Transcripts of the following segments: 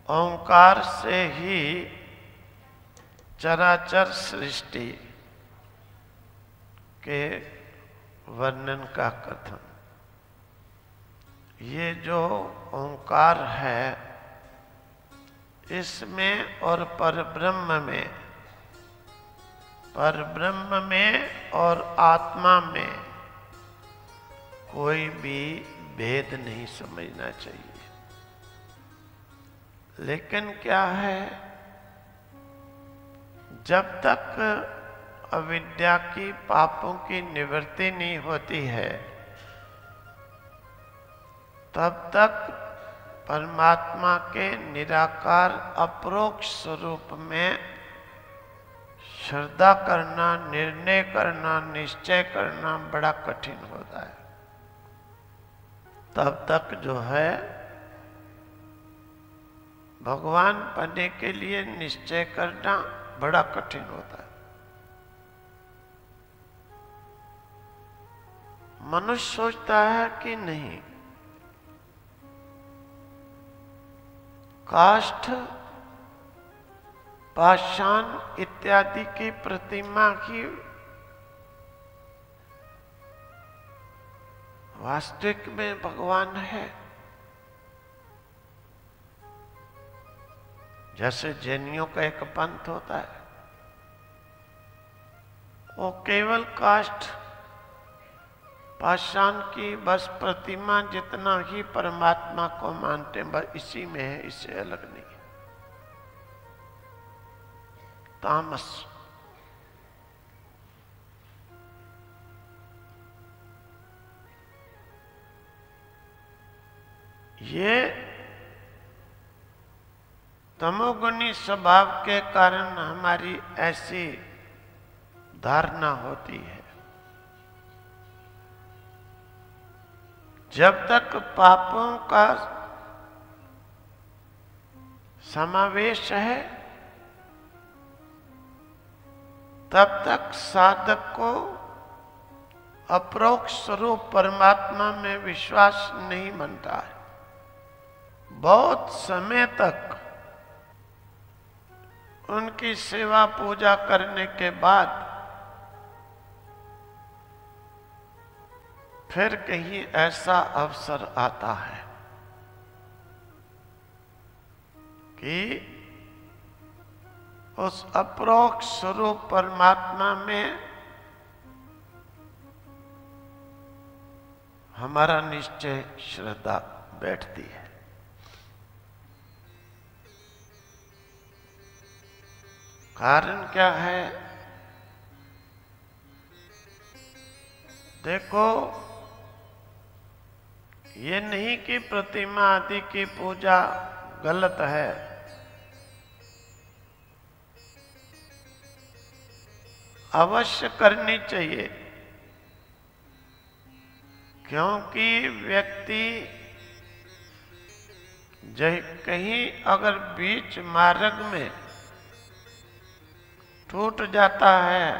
ओंकार से ही चराचर सृष्टि के वर्णन का कथन। ये जो ओंकार है, इसमें और परब्रह्म में और आत्मा में कोई भी भेद नहीं समझना चाहिए। लेकिन क्या है, जब तक अविद्या की पापों की निवृत्ति नहीं होती है, तब तक परमात्मा के निराकार अपरोक्ष स्वरूप में श्रद्धा करना, निर्णय करना, निश्चय करना बड़ा कठिन होता है। तब तक जो है भगवान बनने के लिए निश्चय करना बड़ा कठिन होता है। मनुष्य सोचता है कि नहीं, काष्ठ, पाषाण इत्यादि की प्रतिमा ही वास्तविक में भगवान है। जैसे जैनियों का एक पंथ होता है, वो केवल काष्ठ पाषाण की बस प्रतिमा जितना ही परमात्मा को मानते हैं, बस इसी में है, इससे अलग नहीं है। तामस। ये तमोगुणी स्वभाव के कारण हमारी ऐसी धारणा होती है। जब तक पापों का समावेश है, तब तक साधक को अपरोक्ष स्वरूप परमात्मा में विश्वास नहीं बनता है। बहुत समय तक उनकी सेवा पूजा करने के बाद फिर कहीं ऐसा अवसर आता है कि उस अपरोक्ष स्वरूप परमात्मा में हमारा निश्चय, श्रद्धा बैठती है। कारण क्या है? देखो, ये नहीं कि प्रतिमा आदि की पूजा गलत है। अवश्य करनी चाहिए, क्योंकि व्यक्ति कहीं अगर बीच मार्ग में टूट जाता है,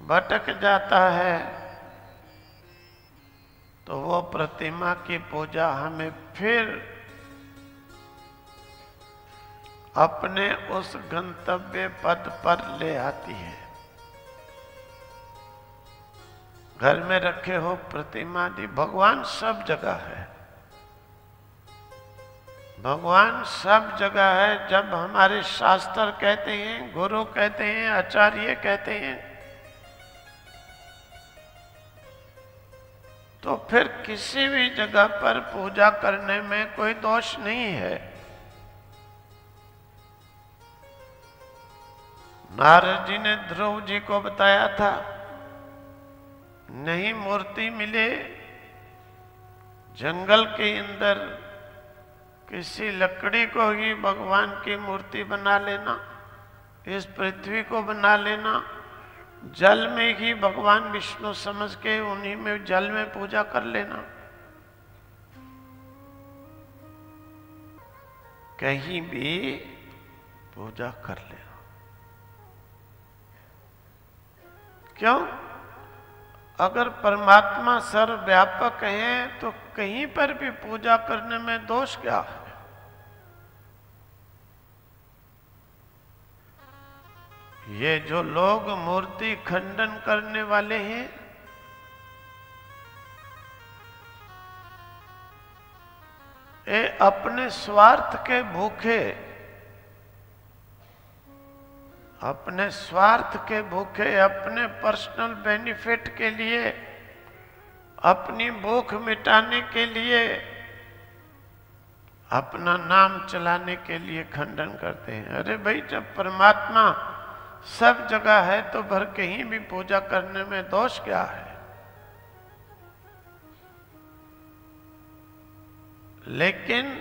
भटक जाता है, तो वो प्रतिमा की पूजा हमें फिर अपने उस गंतव्य पद पर ले आती है। घर में रखे हो प्रतिमा आदि, भगवान सब जगह है। भगवान सब जगह है। जब हमारे शास्त्र कहते हैं, गुरु कहते हैं, आचार्य कहते हैं, तो फिर किसी भी जगह पर पूजा करने में कोई दोष नहीं है। नारद जी ने ध्रुव जी को बताया था, नहीं मूर्ति मिले, जंगल के अंदर किसी लकड़ी को ही भगवान की मूर्ति बना लेना, इस पृथ्वी को बना लेना, जल में ही भगवान विष्णु समझ के उन्हीं में जल में पूजा कर लेना, कहीं भी पूजा कर लेना। क्यों? अगर परमात्मा सर्वव्यापक है तो कहीं पर भी पूजा करने में दोष क्या है? ये जो लोग मूर्ति खंडन करने वाले हैं, ये अपने स्वार्थ के भूखे, अपने स्वार्थ के भूखे, अपने पर्सनल बेनिफिट के लिए, अपनी भूख मिटाने के लिए, अपना नाम चलाने के लिए खंडन करते हैं। अरे भाई, जब परमात्मा सब जगह है तो भर कहीं भी पूजा करने में दोष क्या है? लेकिन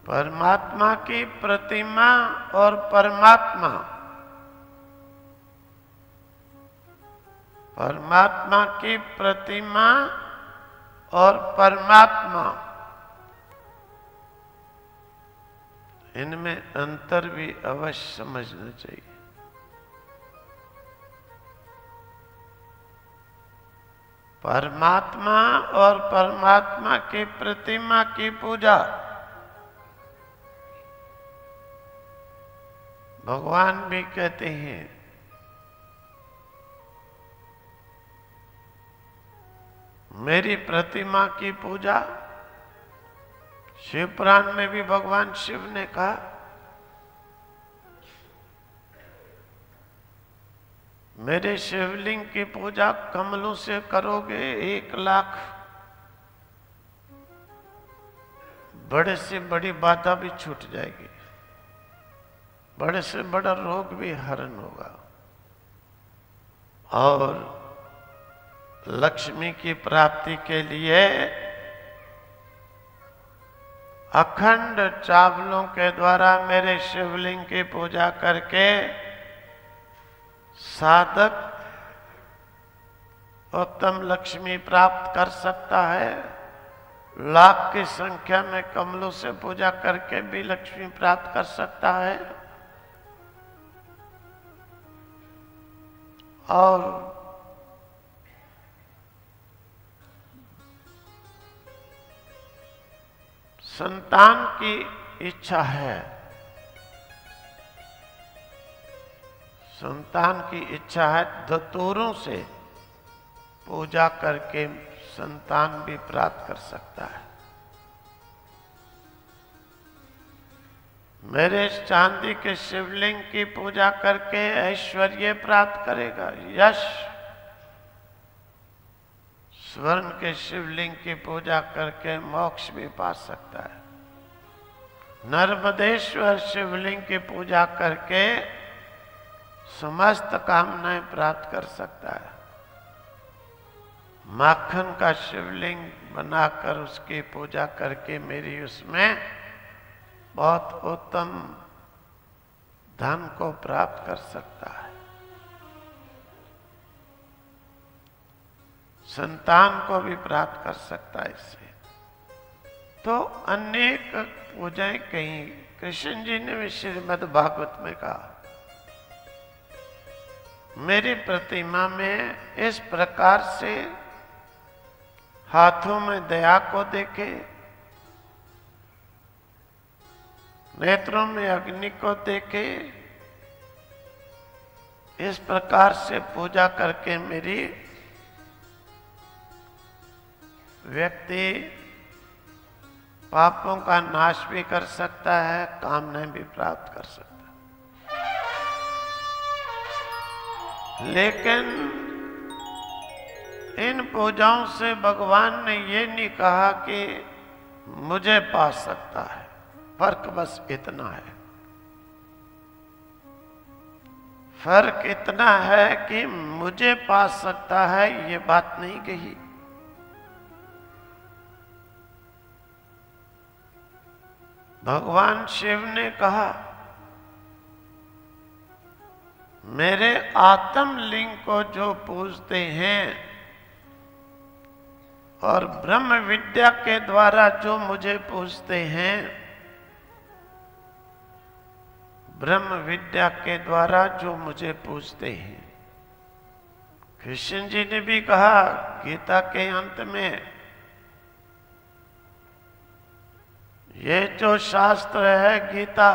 परमात्मा की प्रतिमा और परमात्मा, परमात्मा की प्रतिमा और परमात्मा, इनमें अंतर भी अवश्य समझना चाहिए। परमात्मा और परमात्मा की प्रतिमा की पूजा भगवान भी कहते हैं, मेरी प्रतिमा की पूजा, शिव पुराण में भी भगवान शिव ने कहा, मेरे शिवलिंग की पूजा कमलों से करोगे 1,00,000 बड़े से बड़ी बाधा भी छूट जाएगी, बड़े से बड़ा रोग भी हरण होगा, और लक्ष्मी की प्राप्ति के लिए अखंड चावलों के द्वारा मेरे शिवलिंग की पूजा करके साधक उत्तम लक्ष्मी प्राप्त कर सकता है। लाख की संख्या में कमलों से पूजा करके भी लक्ष्मी प्राप्त कर सकता है। और संतान की इच्छा है, संतान की इच्छा है, धतूरों से पूजा करके संतान भी प्राप्त कर सकता है। मेरे चांदी के शिवलिंग की पूजा करके ऐश्वर्य प्राप्त करेगा, यश। स्वर्ण के शिवलिंग की पूजा करके मोक्ष भी पा सकता है। नर्मदेश्वर शिवलिंग की पूजा करके समस्त कामनाएं प्राप्त कर सकता है। माखन का शिवलिंग बनाकर उसकी पूजा करके मेरी उसमें बहुत उत्तम धन को प्राप्त कर सकता है। संतान को भी प्राप्त कर सकता है इससे। तो अनेक पूजाएं कहीं कृष्ण जी ने भी श्रीमद् भागवत में कहा, मेरी प्रतिमा में इस प्रकार से हाथों में दया को देखे, नेत्रों में अग्नि को देखे, इस प्रकार से पूजा करके मेरी व्यक्ति पापों का नाश भी कर सकता है, कामनाएं भी प्राप्त कर सकता है। लेकिन इन पूजाओं से भगवान ने ये नहीं कहा कि मुझे पा सकता है। फर्क बस इतना है, फर्क इतना है कि मुझे पा सकता है, ये बात नहीं कही। भगवान शिव ने कहा, मेरे आत्मलिंग को जो पूजते हैं और ब्रह्म विद्या के द्वारा जो मुझे पूजते हैं, ब्रह्म विद्या के द्वारा जो मुझे पूजते हैं। कृष्ण जी ने भी कहा गीता के अंत में, ये जो शास्त्र है गीता,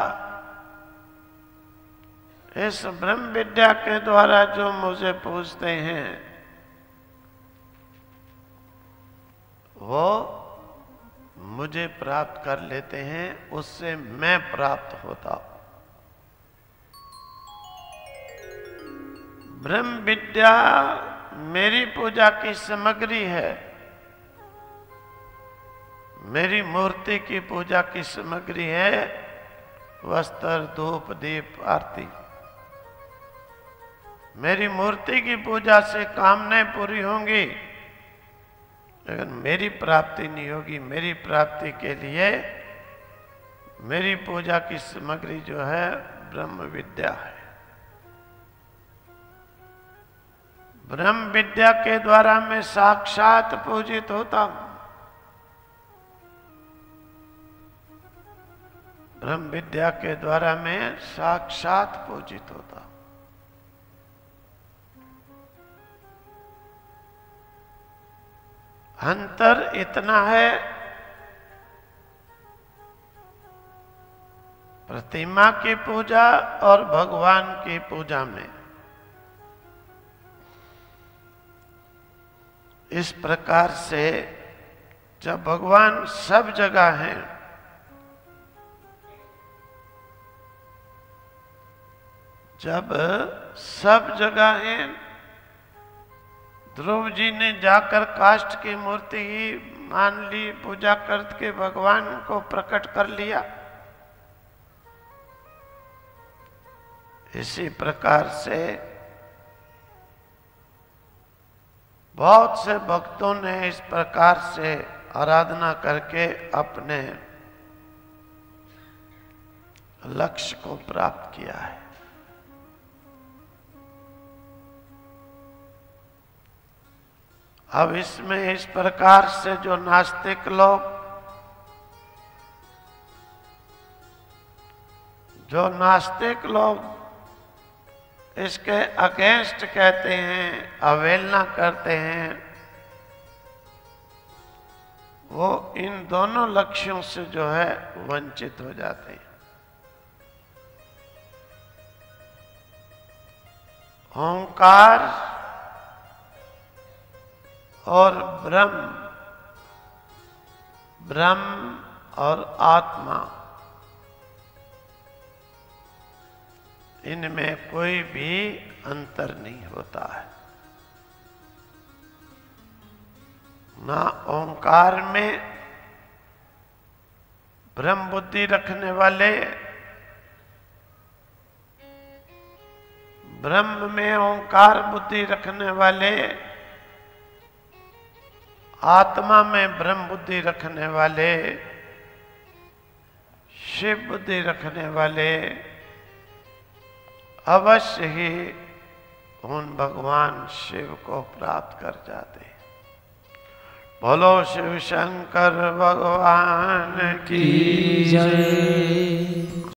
इस ब्रह्म विद्या के द्वारा जो मुझे पूजते हैं वो मुझे प्राप्त कर लेते हैं, उससे मैं प्राप्त होता हूं। ब्रह्म विद्या मेरी पूजा की सामग्री है, मेरी मूर्ति की पूजा की सामग्री है, वस्त्र, धूप, दीप, आरती। मेरी मूर्ति की पूजा से कामनाएं पूरी होंगी, लेकिन मेरी प्राप्ति नहीं होगी। मेरी प्राप्ति के लिए मेरी पूजा की सामग्री जो है ब्रह्म विद्या है। ब्रह्म विद्या के द्वारा मैं साक्षात पूजित होता हूं। ब्रह्म विद्या के द्वारा मैं साक्षात पूजित होता हूं। अंतर इतना है, प्रतिमा की पूजा और भगवान की पूजा में। इस प्रकार से जब भगवान सब जगह हैं, जब सब जगह हैं, ध्रुव जी ने जाकर काष्ठ की मूर्ति ही मान ली, पूजा करके भगवान को प्रकट कर लिया। इसी प्रकार से बहुत से भक्तों ने इस प्रकार से आराधना करके अपने लक्ष्य को प्राप्त किया है। अब इसमें इस प्रकार से जो नास्तिक लोग इसके अगेंस्ट कहते हैं, अवहेलना करते हैं, वो इन दोनों लक्ष्यों से जो है वंचित हो जाते हैं। ओंकार और ब्रह्म और आत्मा, इनमें कोई भी अंतर नहीं होता है। ना ओंकार में ब्रह्म बुद्धि रखने वाले, ब्रह्म में ओंकार बुद्धि रखने वाले, आत्मा में ब्रह्म बुद्धि रखने वाले, शिव बुद्धि रखने वाले अवश्य ही उन भगवान शिव को प्राप्त कर जाते हैं। बोलो शिव शंकर भगवान की जय।